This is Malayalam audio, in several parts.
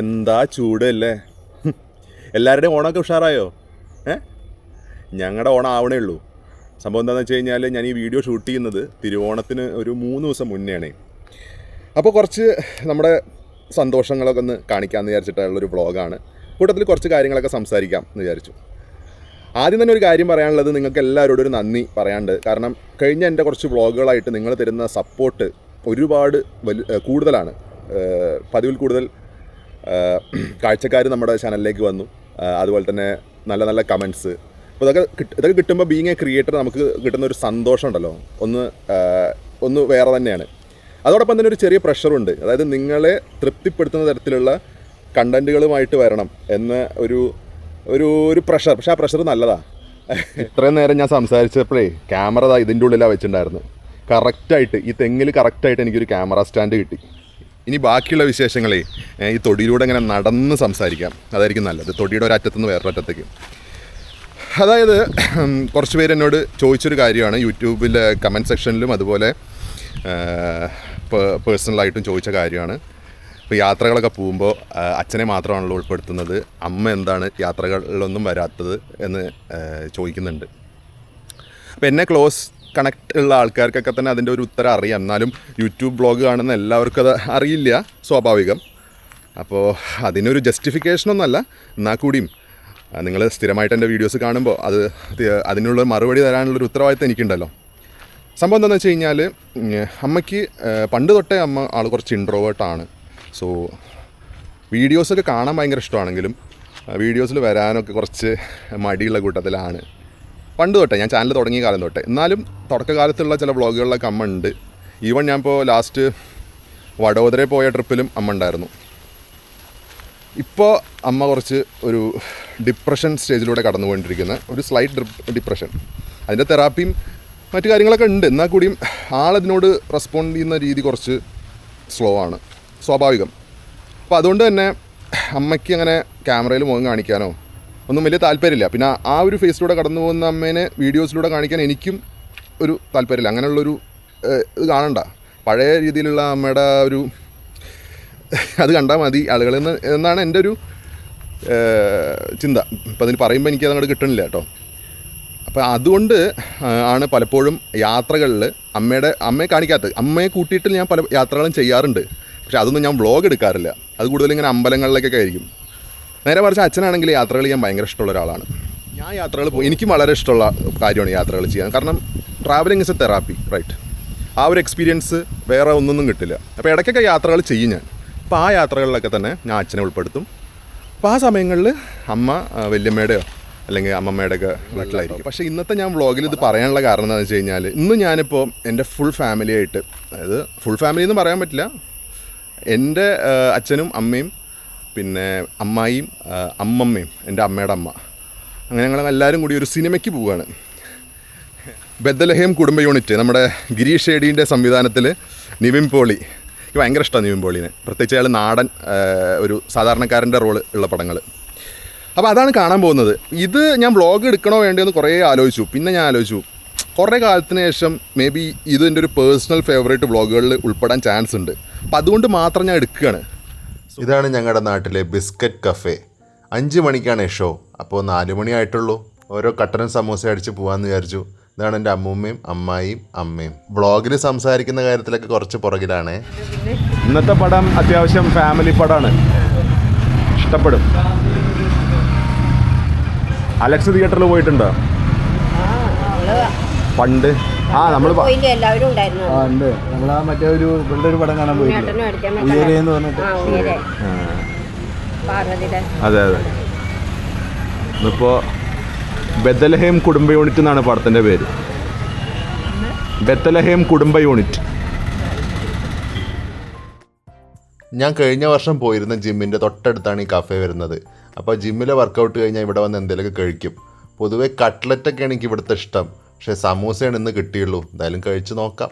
എന്താ ചൂടല്ലേ. എല്ലാവരുടെയും ഓണമൊക്കെ ഉഷാറായോ? ഞങ്ങളുടെ ഓണം ആവണേ ഉള്ളൂ. സംഭവം എന്താണെന്ന് വെച്ച് കഴിഞ്ഞാൽ ഞാൻ ഈ വീഡിയോ ഷൂട്ട് ചെയ്യുന്നത് തിരുവോണത്തിന് ഒരു 3 ദിവസം മുന്നെയാണ്. അപ്പോൾ കുറച്ച് നമ്മുടെ സന്തോഷങ്ങളൊക്കെ ഒന്ന് കാണിക്കാമെന്ന് വിചാരിച്ചിട്ടുള്ളൊരു വ്ളോഗാണ്. കൂട്ടത്തിൽ കുറച്ച് കാര്യങ്ങളൊക്കെ സംസാരിക്കാം എന്ന് വിചാരിച്ചു. ആദ്യം തന്നെ ഒരു കാര്യം പറയാനുള്ളത്, നിങ്ങൾക്ക് എല്ലാവരോടും ഒരു നന്ദി പറയാനുണ്ട്. കാരണം കഴിഞ്ഞ എൻ്റെ കുറച്ച് വ്ളോഗുകളായിട്ട് നിങ്ങൾ തരുന്ന സപ്പോർട്ട് ഒരുപാട് കൂടുതലാണ്. പതിവിൽ കൂടുതൽ കാഴ്ചക്കാർ നമ്മുടെ ചാനലിലേക്ക് വന്നു. അതുപോലെ തന്നെ നല്ല നല്ല കമൻറ്റ്സ്. അപ്പോൾ ഇതൊക്കെ കിട്ടുമ്പോൾ ബീങ് എ ക്രിയേറ്റർ നമുക്ക് കിട്ടുന്ന ഒരു സന്തോഷം ഉണ്ടല്ലോ, ഒന്ന് വേറെ തന്നെയാണ്. അതോടൊപ്പം തന്നെ ഒരു ചെറിയ പ്രഷറുണ്ട്. അതായത് നിങ്ങളെ തൃപ്തിപ്പെടുത്തുന്ന തരത്തിലുള്ള കണ്ടൻറ്റുകളുമായിട്ട് വരണം എന്ന ഒരു പ്രഷർ. പക്ഷേ ആ പ്രഷർ നല്ലതാണ്. ഇത്രയും നേരം ഞാൻ സംസാരിച്ചപ്പോഴേ ക്യാമറ ഇതിൻ്റെ ഉള്ളിലാണ് വെച്ചിട്ടുണ്ടായിരുന്നു. കറക്റ്റായിട്ട് ഈ തെങ്ങിൽ കറക്റ്റായിട്ട് എനിക്കൊരു ക്യാമറ സ്റ്റാൻഡ് കിട്ടി. ഇനി ബാക്കിയുള്ള വിശേഷങ്ങളെ ഈ തൊടിയിലൂടെ ഇങ്ങനെ നടന്ന് സംസാരിക്കാം, അതായിരിക്കും നല്ലത്. തൊടിയുടെ ഒരറ്റത്തു നിന്ന് വേറൊരറ്റത്തേക്ക്. അതായത് കുറച്ച് പേര് എന്നോട് ചോദിച്ചൊരു കാര്യമാണ് യൂട്യൂബിലെ കമൻറ്റ് സെക്ഷനിലും അതുപോലെ പേഴ്സണലായിട്ടും ചോദിച്ച കാര്യമാണ്. ഇപ്പോൾ യാത്രകളൊക്കെ പോകുമ്പോൾ അച്ഛനെ മാത്രമാണല്ലോ ഉൾപ്പെടുത്തുന്നത്, അമ്മ എന്താണ് യാത്രകളിലൊന്നും വരാത്തത് എന്ന് ചോദിക്കുന്നുണ്ട്. അപ്പോൾ എന്നെ ക്ലോസ് കണക്റ്റ് ഉള്ള ആൾക്കാർക്കൊക്കെ തന്നെ അതിൻ്റെ ഒരു ഉത്തരം അറിയാം. എന്നാലും യൂട്യൂബ് ബ്ലോഗ് കാണുന്ന എല്ലാവർക്കും അത് അറിയില്ല, സ്വാഭാവികം. അപ്പോൾ അതിനൊരു ജസ്റ്റിഫിക്കേഷനൊന്നുമല്ല, എന്നാൽ കൂടിയും നിങ്ങൾ സ്ഥിരമായിട്ട് എൻ്റെ വീഡിയോസ് കാണുമ്പോൾ അതിനുള്ള മറുപടി തരാനുള്ളൊരു ഉത്തരവാദിത്തം എനിക്കുണ്ടല്ലോ. സംഭവം എന്താണെന്ന് വെച്ച് കഴിഞ്ഞാൽ, അമ്മയ്ക്ക് പണ്ട് തൊട്ടേ ആൾ കുറച്ച് ഇൻട്രോവേർട്ടാണ്. സോ വീഡിയോസൊക്കെ കാണാൻ ഭയങ്കര ഇഷ്ടമാണെങ്കിലും വീഡിയോസിൽ വരാനൊക്കെ കുറച്ച് മടിയുള്ള കൂട്ടത്തിലാണ് പണ്ട് തൊട്ടേ. ഞാൻ ചാനൽ തുടങ്ങിയ കാലം തൊട്ടേ. എന്നാലും തുടക്കകാലത്തുള്ള ചില വ്ളോഗുകളിലൊക്കെ അമ്മ ഉണ്ട്. ഈവൻ ഞാൻ ഇപ്പോൾ ലാസ്റ്റ് വഡോദരയിൽ പോയ ട്രിപ്പിലും അമ്മ ഉണ്ടായിരുന്നു. ഇപ്പോൾ അമ്മ കുറച്ച് ഒരു ഡിപ്രഷൻ സ്റ്റേജിലൂടെ കടന്നുകൊണ്ടിരിക്കുന്ന ഒരു സ്ലൈറ്റ് ഡിപ്രഷൻ. അതിൻ്റെ തെറാപ്പിയും മറ്റു കാര്യങ്ങളൊക്കെ ഉണ്ട്. എന്നാൽ കൂടിയും ആളതിനോട് റെസ്പോണ്ട് ചെയ്യുന്ന രീതി കുറച്ച് സ്ലോ ആണ്, സ്വാഭാവികം. അപ്പോൾ അതുകൊണ്ട് തന്നെ അമ്മയ്ക്ക് അങ്ങനെ ക്യാമറയിൽ മുഖം കാണിക്കാനോ ഒന്നും വലിയ താല്പര്യമില്ല. പിന്നെ ആ ഒരു ഫേസിലൂടെ കടന്നു പോകുന്ന അമ്മേനെ വീഡിയോസിലൂടെ കാണിക്കാൻ എനിക്കും ഒരു താല്പര്യമില്ല. അങ്ങനെയുള്ളൊരു ഇത് കാണണ്ട. പഴയ രീതിയിലുള്ള അമ്മയുടെ ഒരു അത് കണ്ടാൽ മതി ആളുകളെന്ന് എന്നാണ് എൻ്റെ ഒരു ചിന്ത. ഇപ്പം അതിന് പറയുമ്പോൾ എനിക്കത് അങ്ങോട്ട് കിട്ടണില്ല കേട്ടോ. അപ്പോൾ അതുകൊണ്ട് ആണ് പലപ്പോഴും യാത്രകളിൽ അമ്മയെ കാണിക്കാത്തത്. അമ്മയെ കൂട്ടിയിട്ട് ഞാൻ പല യാത്രകളും ചെയ്യാറുണ്ട്, പക്ഷേ അതൊന്നും ഞാൻ വ്ളോഗ് എടുക്കാറില്ല. അത് കൂടുതലും ഇങ്ങനെ അമ്പലങ്ങളിലേക്കൊക്കെ ആയിരിക്കും. നേരെ മറിച്ച് അച്ഛനാണെങ്കിൽ യാത്രകൾ ചെയ്യാൻ ഭയങ്കര ഇഷ്ടമുള്ള ഒരാളാണ്. ഞാൻ യാത്രകൾ പോയി, എനിക്ക് വളരെ ഇഷ്ടമുള്ള കാര്യമാണ് യാത്രകൾ ചെയ്യാൻ. കാരണം travelling is a therapy, right? ആ ഒരു എക്സ്പീരിയൻസ് വേറെ ഒന്നൊന്നും കിട്ടില്ല. അപ്പോൾ ഇടയ്ക്കൊക്കെ യാത്രകൾ ചെയ്യും ഞാൻ. അപ്പോൾ ആ യാത്രകളിലൊക്കെ തന്നെ ഞാൻ അച്ഛനെ ഉൾപ്പെടുത്തും. അപ്പോൾ ആ സമയങ്ങളിൽ അമ്മ വല്യമ്മയുടെയോ അല്ലെങ്കിൽ അമ്മമ്മയുടെയൊക്കെ വീട്ടിലായിരിക്കും. പക്ഷേ ഇന്നത്തെ ഞാൻ വ്ളോഗിൽ ഇത് പറയാനുള്ള കാരണം എന്താണെന്ന് വെച്ച് കഴിഞ്ഞാൽ, ഇന്ന് ഞാനിപ്പോൾ എൻ്റെ ഫുൾ ഫാമിലിയായിട്ട്, അതായത് ഫുൾ ഫാമിലി എന്ന് പറയാൻ പറ്റില്ല, എൻ്റെ അച്ഛനും അമ്മയും പിന്നെ അമ്മായിയും അമ്മമ്മയും എൻ്റെ അമ്മയുടെ അമ്മ, അങ്ങനെ ഞങ്ങളെല്ലാവരും കൂടി ഒരു സിനിമയ്ക്ക് പോവുകയാണ്. ബെത്തലഹേം കുടുംബ യൂണിറ്റ്, നമ്മുടെ ഗിരീഷ് ഷേഡീൻ്റെ സംവിധാനത്തിൽ നിവിൻ പോളി. എനിക്ക് ഭയങ്കര ഇഷ്ടമാണ് നിവിൻ പോളിനെ, പ്രത്യേകിച്ച് അയാൾ നാടൻ ഒരു സാധാരണക്കാരൻ്റെ റോള് ഉള്ള പടങ്ങൾ. അപ്പോൾ അതാണ് കാണാൻ പോകുന്നത്. ഇത് ഞാൻ വ്ളോഗ് എടുക്കണോ വേണ്ടയോ എന്ന് കുറേ ആലോചിച്ചു. പിന്നെ ഞാൻ ആലോചിച്ചു, കുറേ കാലത്തിന് ശേഷം മേ ബി ഇത് എൻ്റെ ഒരു പേഴ്സണൽ ഫേവറേറ്റ് വ്ളോഗുകളിൽ ഉൾപ്പെടാൻ ചാൻസ് ഉണ്ട്. അപ്പോൾ അതുകൊണ്ട് മാത്രം ഞാൻ എടുക്കുകയാണ്. ഇതാണ് ഞങ്ങളുടെ നാട്ടിലെ ബിസ്ക്കറ്റ് കഫേ. 5 മണിക്കാണ് ഷോ. അപ്പോൾ 4 മണിയായിട്ടുള്ളൂ. ഓരോ കട്ടനും സമൂസ അടിച്ച് പോകാമെന്ന് വിചാരിച്ചു. ഇതാണ് എൻ്റെ അമ്മൂമ്മയും അമ്മായിയും അമ്മയും. വ്ളോഗിൽ സംസാരിക്കുന്ന കാര്യത്തിലൊക്കെ കുറച്ച് പുറകിലാണ്. ഇന്നത്തെ പടം അത്യാവശ്യം ഫാമിലി പടമാണ്, ഇഷ്ടപ്പെടും. അലക്സ് തിയേറ്ററിൽ പോയിട്ടുണ്ടോ? പണ്ട് നമ്മൾ ഉണ്ട്. നമ്മളാ മറ്റേ ഒരു പടം കാണാൻ പോയിട്ടുണ്ട്, ഉയരെന്ന് പറഞ്ഞിട്ട്. അതെ അതെ. ഇന്നിപ്പോൾ ബെത്തലഹേം കുടുംബ യൂണിറ്റ് എന്നാണ് പടത്തിൻ്റെ പേര്. ബെത്തലഹേം കുടുംബ യൂണിറ്റ്. ഞാൻ കഴിഞ്ഞ വർഷം പോയിരുന്ന ജിമ്മിൻ്റെ തൊട്ടടുത്താണ് ഈ കഫേ വരുന്നത്. അപ്പോൾ ജിമ്മിലെ വർക്കൗട്ട് കഴിഞ്ഞാൽ ഇവിടെ വന്ന് എന്തെങ്കിലുമൊക്കെ കഴിക്കും. പൊതുവേ കട്ട്ലറ്റൊക്കെയാണ് എനിക്ക് ഇവിടുത്തെ ഇഷ്ടം, പക്ഷേ സമൂസയാണ് ഇന്ന് കിട്ടിയുള്ളൂ. എന്തായാലും കഴിച്ച് നോക്കാം.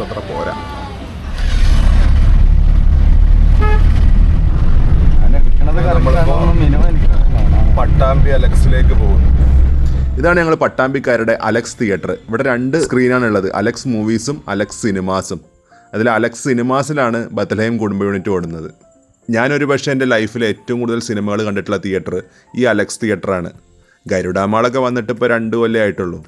അത്ര പോരാ. പട്ടാമ്പി അലക്സിലേക്ക് പോകുന്നു. ഇതാണ് ഞങ്ങൾ പട്ടാമ്പിക്കാരുടെ അലക്സ് തിയേറ്റർ. ഇവിടെ 2 സ്ക്രീനാണ് ഉള്ളത്, അലക്സ് മൂവീസും അലക്സ് സിനിമാസും. അതിൽ അലക്സ് സിനിമാസിലാണ് ബത്ലഹേം കുടുംബ യൂണിറ്റ് ഓടുന്നത്. ഞാനൊരു പക്ഷേ എൻ്റെ ലൈഫിൽ ഏറ്റവും കൂടുതൽ സിനിമകൾ കണ്ടിട്ടുള്ള തിയേറ്റർ ഈ അലക്സ് തിയേറ്ററാണ്. ഗരുഡാമാളൊക്കെ വന്നിട്ട് ഇപ്പോൾ 2 കൊല്ലം ആയിട്ടുള്ളൂ.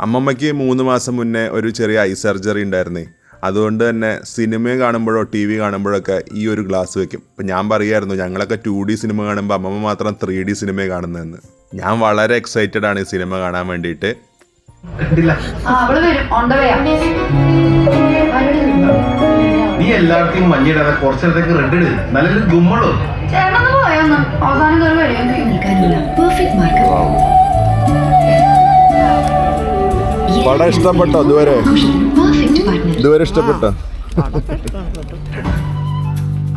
അമ്മമ്മയ്ക്ക് 3 മാസം മുന്നേ ഒരു ചെറിയ ഐ സർജറി ഉണ്ടായിരുന്നേ. അതുകൊണ്ട് തന്നെ സിനിമ കാണുമ്പോഴോ ടി വി കാണുമ്പോഴൊക്കെ ഈ ഒരു ഗ്ലാസ് വെക്കും. ഇപ്പം ഞാൻ പറയുമായിരുന്നു, ഞങ്ങളൊക്കെ 2D സിനിമ കാണുമ്പോൾ അമ്മമ്മ മാത്രം 3D സിനിമ കാണുന്നതെന്ന്. ഞാൻ വളരെ എക്സൈറ്റഡ് ആണ് ഈ സിനിമ കാണാൻ വേണ്ടിയിട്ട്. നീ എല്ലായിടത്തും മഞ്ഞിടാതെ കുറച്ചിടത്തേക്ക് റെഡ് ഇട്, നല്ലൊരു ഗുമ്മളോ. പടം ഇഷ്ടപ്പെട്ടോ? ഇതുവരെ ഇഷ്ടപ്പെട്ടോ?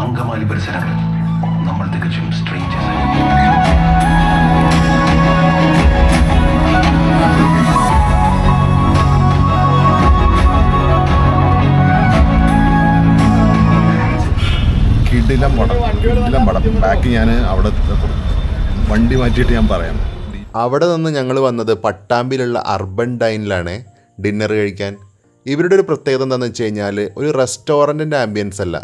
അങ്കമാലി പരിസരങ്ങൾ നമ്മൾ തികച്ചും സ്ട്രേഞ്ചേഴ്സ്. കിടിലം പടം. ബാക്കി ഞാൻ അവിടെ വണ്ടി മാറ്റിയിട്ട് ഞാൻ പറയാം. അവിടെ നിന്ന് ഞങ്ങൾ വന്നത് പട്ടാമ്പിയിലുള്ള അർബൻ ഡൈനിലാണ് ഡിന്നർ കഴിക്കാൻ. ഇവരുടെ ഒരു പ്രത്യേകത എന്താണെന്ന് വെച്ച് കഴിഞ്ഞാൽ ഒരു റെസ്റ്റോറൻറ്റിൻ്റെ ആംബിയൻസ് അല്ല.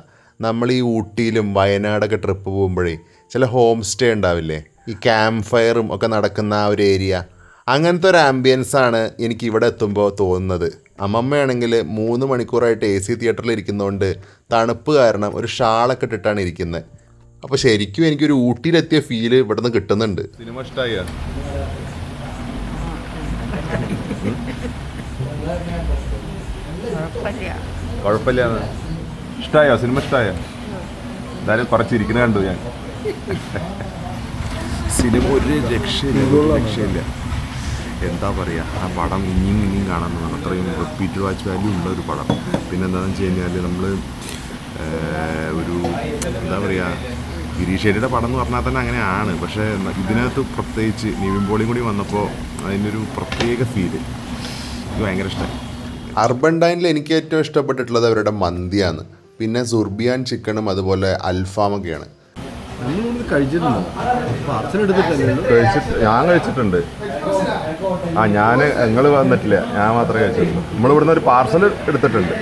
നമ്മൾ ഈ ഊട്ടിയിലും വയനാടൊക്കെ ട്രിപ്പ് പോകുമ്പോഴേ ചില ഹോം സ്റ്റേ ഉണ്ടാവില്ലേ, ഈ ക്യാമ്പ് ഫയറും ഒക്കെ നടക്കുന്ന ആ ഒരു ഏരിയ, അങ്ങനത്തെ ഒരു ആംബിയൻസാണ് എനിക്ക് ഇവിടെ എത്തുമ്പോൾ തോന്നുന്നത്. അമ്മമ്മയാണെങ്കിൽ 3 മണിക്കൂറായിട്ട് AC തിയേറ്ററിൽ ഇരിക്കുന്നതുകൊണ്ട് തണുപ്പ് കാരണം ഒരു ഷാളൊക്കെ ഇട്ടിട്ടാണ് ഇരിക്കുന്നത്. അപ്പോൾ ശരിക്കും എനിക്കൊരു ഊട്ടിയിലെത്തിയ ഫീല് ഇവിടെ നിന്ന് കിട്ടുന്നുണ്ട്. സിനിമ ഇഷ്ടമായ? കുഴപ്പമില്ല. ഇഷ്ടമായോ? സിനിമ ഇഷ്ടമായോ? എന്തായാലും കുറച്ചിരിക്കുന്ന കണ്ടു ഞാൻ. സിനിമ ഒരു രക്ഷയില്ല. എന്താ പറയുക, ആ പടം ഇനിയും കാണാമെന്നാണ്. അത്രയും റിപ്പീറ്റ് വാച്ച് വാല്യൂ ഉള്ള ഒരു പടം. പിന്നെ എന്താണെന്ന് വെച്ച് കഴിഞ്ഞാൽ നമ്മൾ ഒരു എന്താ പറയുക, ഗിരീഷേരിയുടെ പടം എന്ന് പറഞ്ഞാൽ തന്നെ അങ്ങനെയാണ്. പക്ഷേ ഇതിനകത്ത് പ്രത്യേകിച്ച് നിവിൻ പോളിയും കൂടി വന്നപ്പോൾ അതിനൊരു പ്രത്യേക ഫീല് എനിക്ക് ഭയങ്കര ഇഷ്ടമായി. അർബൻ ഡൈനിൽ എനിക്ക് ഏറ്റവും ഇഷ്ടപ്പെട്ടിട്ടുള്ളത് അവരുടെ മന്തിയാണ്. പിന്നെ സുർബിയാൻ ചിക്കനും അതുപോലെ അൽഫാമൊക്കെയാണ്. ഞാൻ കഴിച്ചിട്ടുണ്ട്. നിങ്ങൾ വന്നിട്ടില്ല, ഞാൻ മാത്രമേ കഴിച്ചിട്ടുള്ളൂ. നമ്മളിവിടുന്ന് ഒരു പാർസൽ എടുത്തിട്ടുണ്ട്.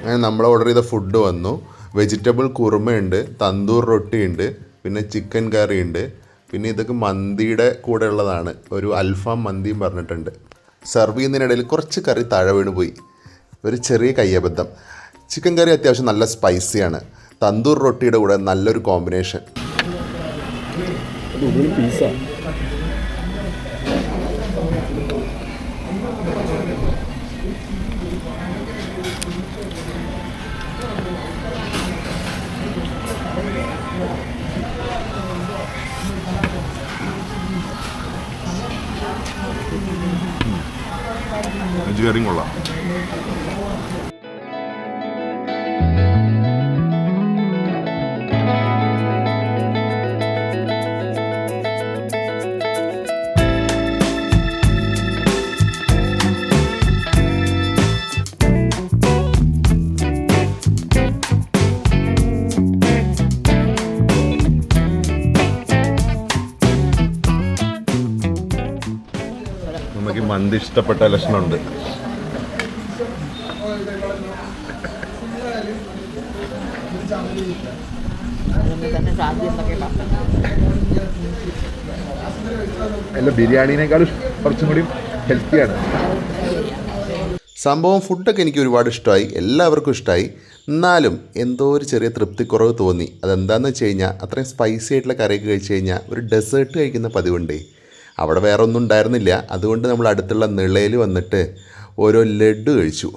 അങ്ങനെ നമ്മൾ ഓർഡർ ചെയ്ത ഫുഡ് വന്നു. വെജിറ്റബിൾ കുറുമയുണ്ട്, തന്തൂർ റൊട്ടിയുണ്ട്, പിന്നെ ചിക്കൻ കറി ഉണ്ട്. പിന്നെ ഇതൊക്കെ മന്തിയുടെ കൂടെ ഉള്ളതാണ്. ഒരു അൽഫാം മന്തിയും പറഞ്ഞിട്ടുണ്ട്. സെർവ് ചെയ്യുന്നതിനിടയിൽ കുറച്ച് കറി താഴെ വീണ് പോയി. ഒരു ചെറിയ കയ്യബദ്ധം. ചിക്കൻ കറി അത്യാവശ്യം നല്ല സ്പൈസിയാണ്. തന്തൂർ റൊട്ടിയുടെ കൂടെ നല്ലൊരു കോമ്പിനേഷൻ. കറിയും കൊള്ളാം. നമുക്ക് മന്തി ഇഷ്ടപ്പെട്ട ലക്ഷണമുണ്ട്. അല്ല, ബിരിയാണിനേക്കാളും കുറച്ചും കൂടി ഹെൽത്തിയാണ് സംഭവം. ഫുഡൊക്കെ എനിക്ക് ഒരുപാട് ഇഷ്ടമായി, എല്ലാവർക്കും ഇഷ്ടമായി. എന്നാലും എന്തോ ഒരു ചെറിയ തൃപ്തിക്കുറവ് തോന്നി. അതെന്താണെന്ന് വെച്ച് കഴിഞ്ഞാൽ അത്രയും സ്പൈസി ആയിട്ടുള്ള കറിയൊക്കെ കഴിച്ച് കഴിഞ്ഞാൽ ഒരു ഡെസേർട്ട് കഴിക്കുന്ന പതിവുണ്ടേ. അവിടെ വേറെ ഒന്നും ഉണ്ടായിരുന്നില്ല. അതുകൊണ്ട് നമ്മൾ അടുത്തുള്ള നിളയിൽ വന്നിട്ട് ഓരോ ലഡു കഴിച്ചു.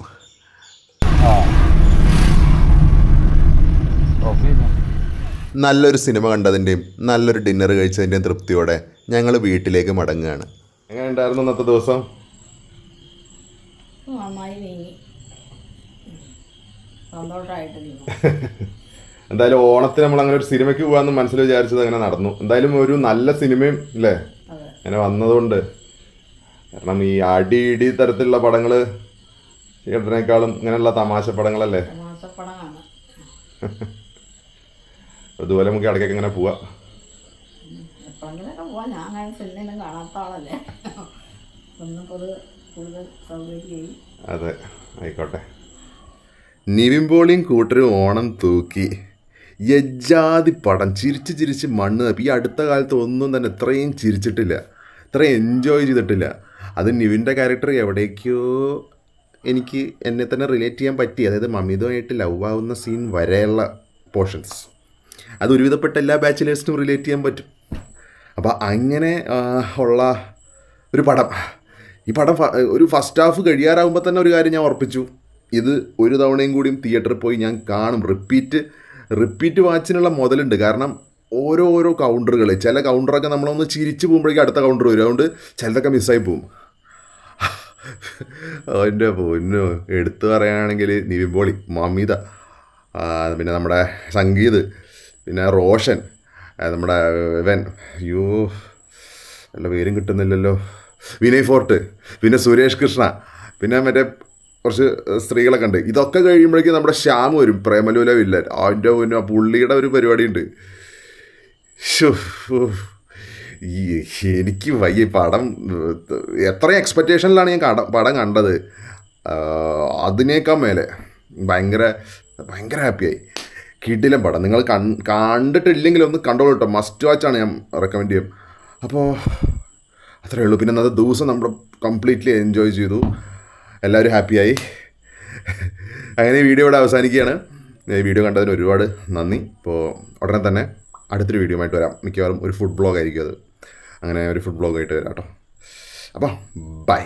നല്ലൊരു സിനിമ കണ്ടതിൻ്റെയും നല്ലൊരു ഡിന്നർ കഴിച്ചതിൻ്റെയും തൃപ്തിയോടെ ഞങ്ങൾ വീട്ടിലേക്ക് മടങ്ങുകയാണ്. എങ്ങനെ ഉണ്ടായിരുന്നു ഇന്നത്തെ ദിവസം? എന്തായാലും ഓണത്തിന് നമ്മൾ അങ്ങനെ ഒരു സിനിമയ്ക്ക് പോകാമെന്ന് മനസ്സിൽ വിചാരിച്ചത് അങ്ങനെ നടന്നു. എന്തായാലും ഒരു നല്ല സിനിമയും അല്ലേ അങ്ങനെ വന്നതുകൊണ്ട്. കാരണം ഈ അടി ഇടി തരത്തിലുള്ള പടങ്ങൾ ചേട്ടനേക്കാളും ഇങ്ങനെയുള്ള തമാശ പടങ്ങളല്ലേ. അതുപോലെ നമുക്ക് ഇടയ്ക്കൊക്കെ ഇങ്ങനെ പോവാം. എപ്പോഴെങ്കിലൊക്കെ പോവാം. ഞാൻ അങ്ങനെ സിനിമയൊന്നും കാണാത്ത ആളല്ലേ. ഒന്നിപ്പോൾ അത് കൂടുതൽ സൗകര്യമായി. അതെ, ആയിക്കോട്ടെ. നിവിൻ പോളിയും കൂട്ടരും ഓണം തൂക്കി. യജാതി പടം, ചിരിച്ച് ചിരിച്ച് മണ്ണ് തപ്പി. ഈ അടുത്ത കാലത്ത് ഒന്നും തന്നെ ഇത്രയും ചിരിച്ചിട്ടില്ല, ഇത്രയും എൻജോയ് ചെയ്തിട്ടില്ല. അത് നിവിൻ്റെ ക്യാരക്ടർ എവിടേക്കോ എനിക്ക് എന്നെ തന്നെ റിലേറ്റ് ചെയ്യാൻ പറ്റി. അതായത് മമിതമായിട്ട് ലവ് ആവുന്ന സീൻ വരെയുള്ള പോർഷൻസ് അത് ഒരുവിധപ്പെട്ട എല്ലാ ബാച്ചിലേഴ്സിനും റിലേറ്റ് ചെയ്യാൻ പറ്റും. അപ്പോൾ അങ്ങനെ ഉള്ള ഒരു പടം. ഈ പടം ഒരു ഫസ്റ്റ് ഹാഫ് കഴിയാറാകുമ്പോൾ തന്നെ ഒരു കാര്യം ഞാൻ ഉറപ്പിച്ചു, ഇത് ഒരു തവണയും കൂടിയും തിയേറ്ററിൽ പോയി ഞാൻ കാണും. റിപ്പീറ്റ് വാച്ചിനുള്ള മുതലുണ്ട്. കാരണം ഓരോ കൗണ്ടറുകൾ, ചില കൗണ്ടറൊക്കെ നമ്മളൊന്ന് ചിരിച്ച് പോകുമ്പോഴേക്കും അടുത്ത കൗണ്ടർ വരും. അതുകൊണ്ട് ചിലതൊക്കെ മിസ്സായി പോകും. അതിൻ്റെ പൊന്നു എടുത്തു പറയുകയാണെങ്കിൽ നിവിൻ പോളി, മമിത, പിന്നെ നമ്മുടെ സംഗീത്, പിന്നെ റോഷൻ, നമ്മുടെ ഇവൻ, അയ്യോ നല്ല പേരും കിട്ടുന്നില്ലല്ലോ, വിനയ് ഫോർട്ട്, പിന്നെ സുരേഷ് കൃഷ്ണ, പിന്നെ മറ്റേ കുറച്ച് സ്ത്രീകളൊക്കെ ഉണ്ട്. ഇതൊക്കെ കഴിയുമ്പോഴേക്കും നമ്മുടെ ശ്യാം വരും, പ്രേമലൂല വില്ലൻ. അതിൻ്റെ മുന്നേ പുള്ളിയുടെ ഒരു പരിപാടിയുണ്ട്. എനിക്ക് വയ്യ പടം. എത്ര എക്സ്പെക്റ്റേഷനിലാണ് ഞാൻ പടം കണ്ടത്, അതിനേക്കാൾ മേലെ ഭയങ്കര ഹാപ്പിയായി. കിടിലം പടം. നിങ്ങൾ കണ്ടിട്ടില്ലെങ്കിൽ ഒന്ന് കണ്ടോളൂ കേട്ടോ. മസ്റ്റ് വാച്ചാണ്, ഞാൻ റെക്കമെൻഡ് ചെയ്യും. അപ്പോൾ അത്രയേ ഉള്ളൂ. പിന്നെ അന്നത്തെ ദിവസം നമ്മൾ കംപ്ലീറ്റ്ലി എൻജോയ് ചെയ്തു, എല്ലാവരും ഹാപ്പിയായി. അങ്ങനെ ഈ വീഡിയോ ഇവിടെ അവസാനിക്കുകയാണ്. ഈ വീഡിയോ കണ്ടതിന് ഒരുപാട് നന്ദി. ഇപ്പോൾ ഉടനെ തന്നെ അടുത്തൊരു വീഡിയോ ആയിട്ട് വരാം. മിക്കവാറും ഒരു ഫുഡ് ബ്ലോഗ് ആയിരിക്കും അത്. അങ്ങനെ ഒരു ഫുഡ് ബ്ലോഗായിട്ട് വരാം കേട്ടോ. അപ്പോൾ ബൈ.